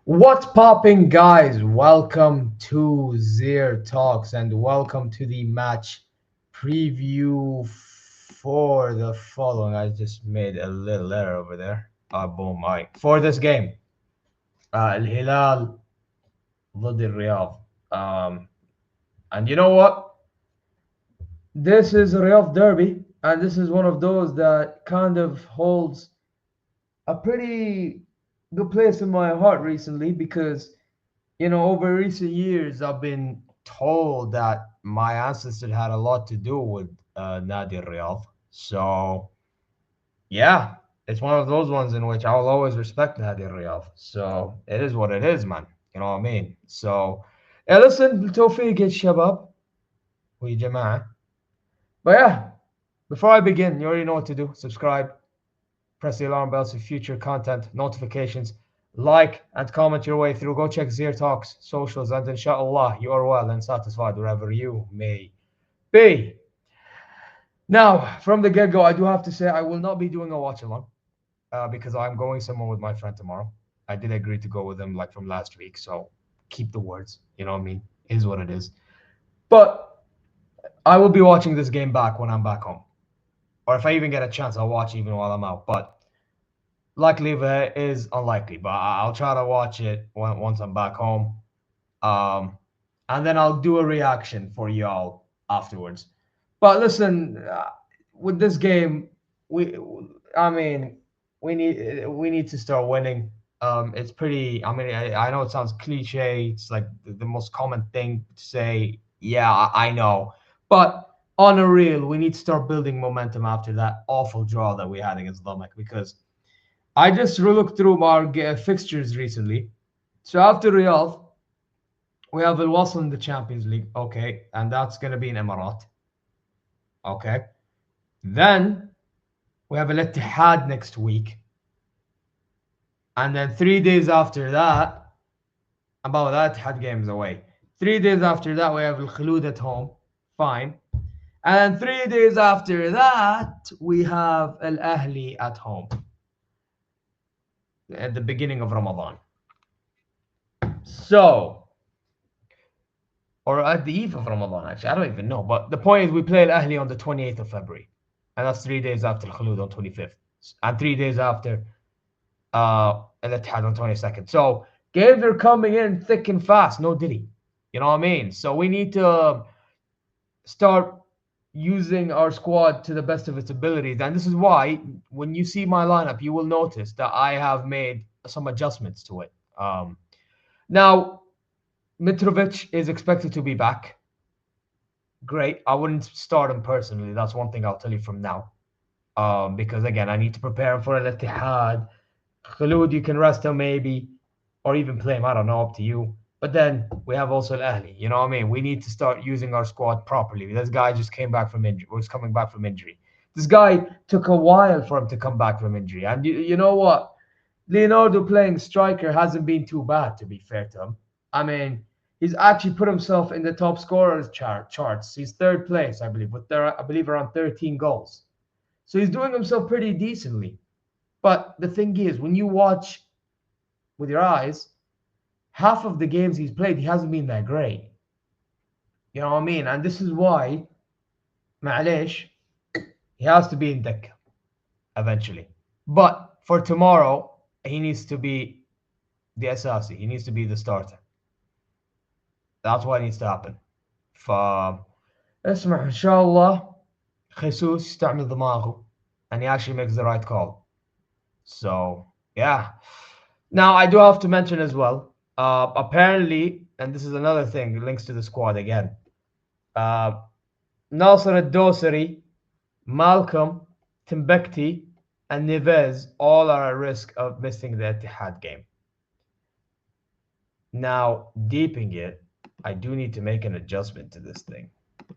What's popping, guys? Welcome to ZeerTalks and welcome to the match preview for the following. I just made a little error over there. Boom, for this game, Hilal ضد Riyadh. And you know what? This is a Riyadh Derby, and this is one of those that kind of holds a pretty good place in my heart recently because over recent years, I've been told that my ancestors had a lot to do with Nadi Riyadh. So, yeah, it's one of those ones in which I will always respect Nadi Riyadh. So, it is what it is, man. You know what I mean? So, yeah, listen, بالتوفيق يا شباب ويا جماعة. But yeah, before I begin, you already know what to do. Subscribe, press the alarm bells for future content, notifications, like and comment your way through. Go check ZeerTalks socials, and inshallah, you are well and satisfied wherever you may be. Now, from the get go, I do have to say I will not be doing a watch along because I'm going somewhere with my friend tomorrow. I did agree to go with him like from last week, so keep the words. You know what I mean? It is what it is. But I will be watching this game back when I'm back home. Or if I even get a chance, I'll watch even while I'm out. But likelihood is unlikely, but I'll try to watch it once I'm back home. And then I'll do a reaction for y'all afterwards. But listen, with this game, I mean, we need to start winning. It's pretty. I mean, I know it sounds cliche. It's like the most common thing to say. Yeah, I know, but on a real, we need to start building momentum after that awful draw that we had against Lamech because I just looked through our fixtures recently. So after Riyadh, we have Al Wasl in the Champions League. Okay, and that's going to be in Emirat. Okay. Then we have Al Ittihad next week. And then 3 days after that, about that Ittihad games away. 3 days after that, we have Al Khulud at home. Fine. And 3 days after that, we have Al Ahli at home at the beginning of Ramadan. So, or at the eve of Ramadan, actually. I don't even know. But the point is, we play Al Ahli on the 28th of February. And that's 3 days after Al Khulud on 25th. And 3 days after Al Ittihad on 22nd. So games are coming in thick and fast. No diddy. You know what I mean? So we need to start using our squad to the best of its abilities. And this is why, when you see my lineup, you will notice that I have made some adjustments to it. Now, Mitrovic is expected to be back. Great. I wouldn't start him personally. That's one thing I'll tell you from now. Because again, I need to prepare him for Al Ittihad. Khulud, you can rest him maybe, or even play him. I don't know, up to you. But then we have also Al Ahli. You know what I mean? We need to start using our squad properly. This guy just came back from injury. Was coming back from injury. This guy took a while for him to come back from injury. And you know what? Leonardo playing striker hasn't been too bad, to be fair to him. I mean, he's actually put himself in the top scorers charts. He's third place, I believe, with I believe around 13 goals. So he's doing himself pretty decently. But the thing is, when you watch with your eyes, half of the games he's played, he hasn't been that great. You know what I mean? And this is why, معليش, he has to be in deck eventually. But for tomorrow, he needs to be the Asasi. He needs to be the starter. That's what needs to happen. اسمع إن شاء الله Jesus يستعمل دماغه and he actually makes the right call. So, yeah. Now, I do have to mention as well, apparently, and this is another thing, links to the squad again. Nasser al-Dosari, Malcolm, Timbukti, and Neves all are at risk of missing the Etihad game. Now, deeping it, I do need to make an adjustment to this thing.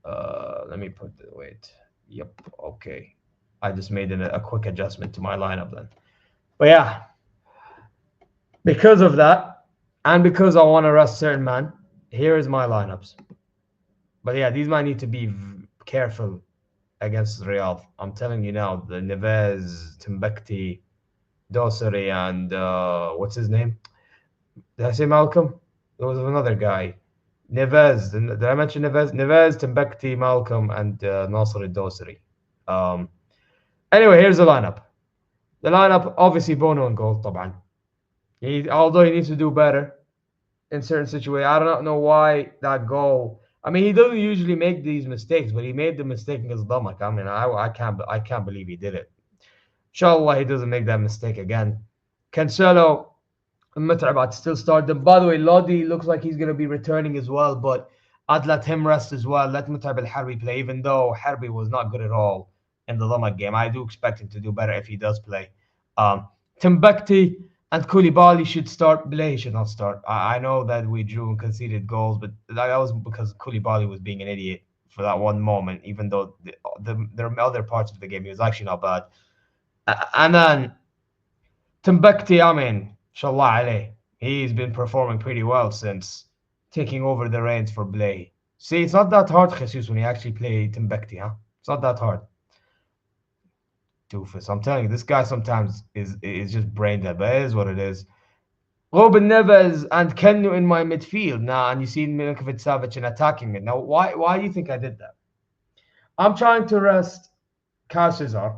Let me put the wait. Yep, okay. I just made a quick adjustment to my lineup then. But yeah, because of that, and because I want to rest certain man, here is my lineups. But yeah, these might need to be careful against Riyadh. I'm telling you now, the Neves, Timbukti, Dosari, and what's his name? Did I say Malcolm? There was another guy. Neves. Did I mention Neves? Neves, Timbukti, Malcolm, and Nasser al-Dosri. Um, anyway, here's the lineup. The lineup, obviously, Bono and goal, طبعا. Although he needs to do better in certain situations. I don't know why that goal. I mean, he doesn't usually make these mistakes, but he made the mistake against Damak. I mean, I can't believe he did it. Inshallah, he doesn't make that mistake again. Cancelo, متعب still start them. By the way, Lodi looks like he's going to be returning as well, but I'd let him rest as well. Let Mut'ab al-Harbi play, even though Harbi was not good at all in the Damak game. I do expect him to do better if he does play. Timbukti and Koulibaly should start. Bilay should not start. I know that we drew and conceded goals, but that was because Koulibaly was being an idiot for that one moment, even though there are other parts of the game he was actually not bad. And then Timbukti, I mean, Shallah alayh, he's been performing pretty well since taking over the reins for Blay. See, it's not that hard, Jesus, when you actually play Timbukti, huh? It's not that hard. Doofus. I'm telling you, this guy sometimes is just brain dead, but it is what it is. Ruben Neves and Kennu in my midfield now, and you see Milinkovic Savic in attacking mid. Now, why do you think I did that? I'm trying to rest Cesar.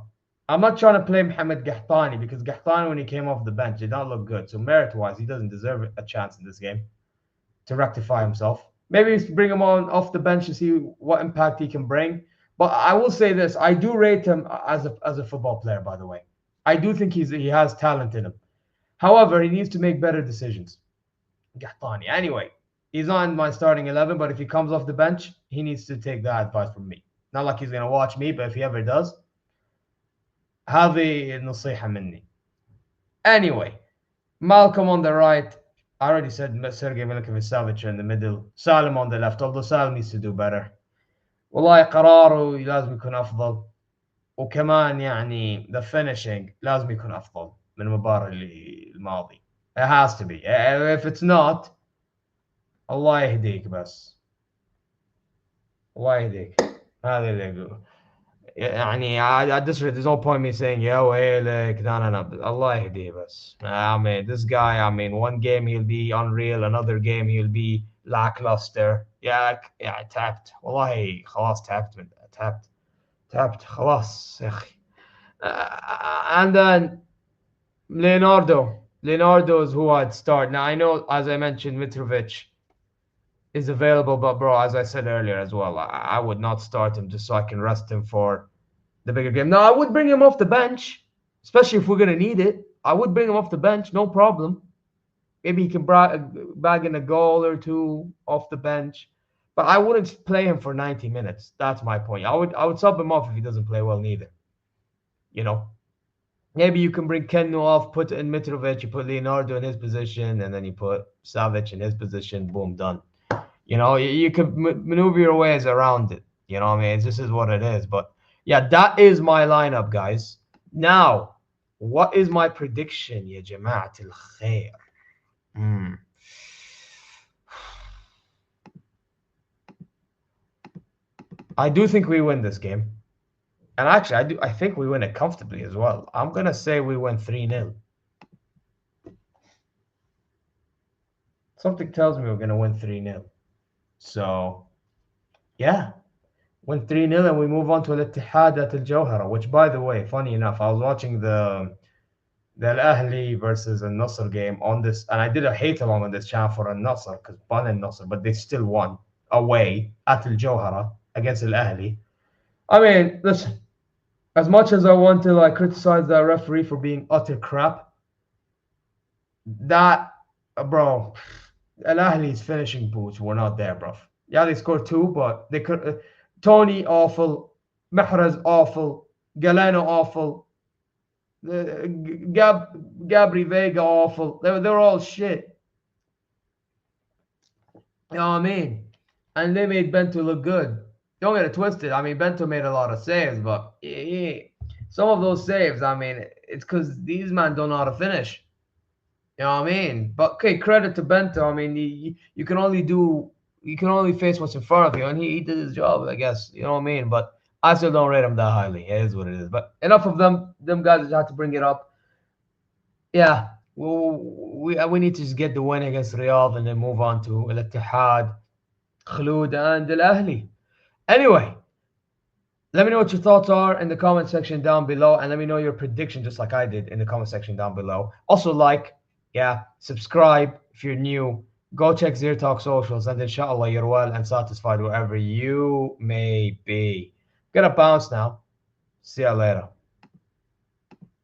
I'm not trying to play Mohamed Gahtani because Gahtani, when he came off the bench, did not look good. So merit-wise, he doesn't deserve a chance in this game to rectify himself. Maybe bring him on off the bench to see what impact he can bring. But I will say this: I do rate him as a football player. By the way, I do think he has talent in him. However, he needs to make better decisions. Gahtani. Anyway, he's on my starting 11, but if he comes off the bench, he needs to take that advice from me. Not like he's going to watch me, but if he ever does, هذه النصيحة مني. Anyway, Malcolm on the right. I already said Sergei Milinkovic-Savic in the middle. Salim on the left, although Salim needs to do better. والله قراره لازم يكون أفضل. وكمان يعني the finishing لازم يكون أفضل من المباراة الماضي. It has to be. If it's not, الله يهديك بس. الله يهديك. هذا اللي أقوله. يعني at this rate, there's no point me saying يا ويلك. No. الله يهديه بس. I mean, this guy, I mean, one game he'll be unreal, another game he'll be lackluster. Yeah, tapped. والله خلاص tapped خلاص يا أخي. And then Leonardo is who I'd start. Now, I know, as I mentioned, Mitrovic is available, but bro, as I said earlier as well, I would not start him just so I can rest him for the bigger game. Now, I would bring him off the bench, especially if we're going to need it. I would bring him off the bench, no problem. Maybe he can bag in a goal or two off the bench, but I wouldn't play him for 90 minutes. That's my point. I would sub him off if he doesn't play well neither. You know, maybe you can bring Kennu off, put in Mitrovic, you put Leonardo in his position, and then you put Savic in his position. Boom, done. You know, you could maneuver your ways around it. You know what I mean? This is what it is. But yeah, that is my lineup, guys. Now, what is my prediction, ya jama'at al-khair? I do think we win this game. And actually, I think we win it comfortably as well. I'm going to say we win 3-0. Something tells me we're going to win 3-0. So, yeah. Win 3-0 and we move on to Al-Ittihad at Al-Jawhara, which, by the way, funny enough, I was watching the Al-Ahli versus Al-Nasr game on this, and I did a hate-along on this channel for Al-Nasr, because Ban Al-Nasr, but they still won away at Al-Jawhara against Al-Ahli. I mean, listen, as much as I want to criticize that referee for being utter crap, that, bro, Al-Ahli's finishing boots were not there, bro. Yeah, they scored 2, but they could... Tony, awful. Mahrez, awful. Galeno, awful. Gabri Vega, awful. They're all shit. You know what I mean? And they made Bento look good. Don't get it twisted. I mean, Bento made a lot of saves, but some of those saves, I mean, it's because these men don't know how to finish. You know what I mean? But okay, credit to Bento. I mean, you can only face what's in front of you, and he did his job, I guess. You know what I mean? But I still don't rate him that highly. It is what it is. But enough of them. Them guys had to bring it up. Yeah. we need to just get the win against Riyadh and then move on to Al Ittihad, Khulud, and Al Ahli. Anyway, let me know what your thoughts are in the comment section down below, and let me know your prediction, just like I did, in the comment section down below. Also, subscribe if you're new. Go check ZeerTalk socials, and inshallah, you're well and satisfied wherever you may be. Gonna bounce now. See ya later.